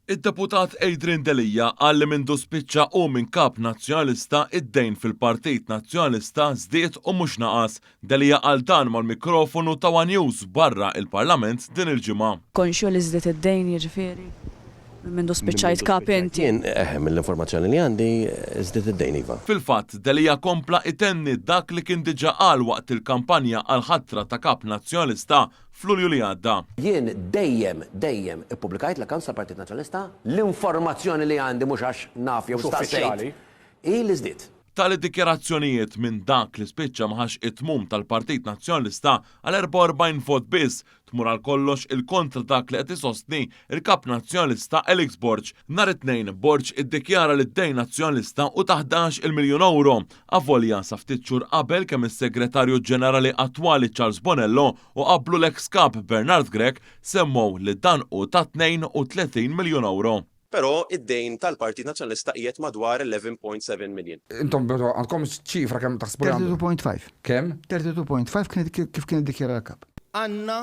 Id-deputat Adrian Delija qal li mindu spiċċa u minn kap nazzjonalista id-dejn fil-Partit Nazzjonalista żdied u mhux naqas. Delija qal dan mal-mikrofonu ta' One News barra il-Parlament din il-ġimgħa. Konxju li żdied id-dejn jiġifieri. Mindu spiċċajt kap inti. Mill-informazzjoni li għandi żdied id-dejn iva. Fil-fatt, Delija kompla itenni dak li kien diġà qal waqt il-kampanja għal ħatra ta' kap nazzjonalista f'Lulju li għadda. Jien dejjem ippubblikajt l-akkanz tal-Partit Nazzjonalista l-informazzjoni li għandi mhux għax naf jew staqsejt. Li żdied. Tali dikjarazzjonijiet minn dak li spiċċa maħax it-tmum tal-Partit Nazzjonalista għal 44 vot biss tmur għal kollox il-kontra dak li qed isostni il-kap nazzjonalista Elix Borġ. Nhar it-tnejn Borġ iddikjara li d-dejn nazzjonalista u ta' 11 miljun euro. Avolja sa ftit xhur qabel kemm is-Segretarju Ġenerali attwali Charles Bonello u qablu l-ex kap Bernard Grech semmow li dan u ta' 32 miljun euro. Però id-dejn tal-Partit Nazzjonalista qiegħed madwar 11.7 miljun. Intom għandkom ċifra kemm taħsbu li għandu? 32.5. Kemm? 32.5 kif kien iddikjara l-kap. Għandna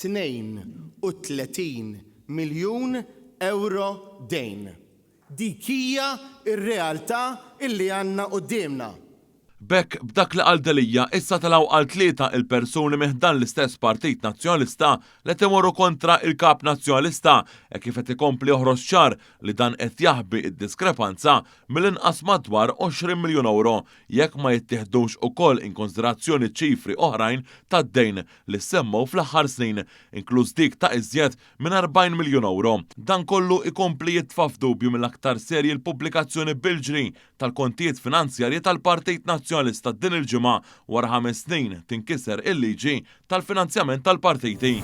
32 miljun euro dejn. Dik hija r-realtà illi għandna qudiemna. Bekk b'dak li qal Delija issa telgħu għal tlieta il-persuni meħdan l-istess Partit Nazzjonalista li timorru kontra il-kap nazzjonalista e kif qed ikompli joħroġ ċar li dan qed jaħbi d-diskrepanza mill-inqas madwar 20 miljun euro jekk ma jittieħdux ukoll in konsiderazzjoni ċifri oħrajn tad-dejn li semmew fl-aħħar snin, inkluż dik ta' iżjed minn 40 miljun euro. Dan kollu ikompli jitfaf dubju mill-aktar serji l-pubblikazzjoni bil-ġri tal-kontijiet finanzjarji tal-Partit Nazzjonalista din il-ġimgħa wara 5 snin tinkiser il-liġi tal-finanzjament tal-partiti.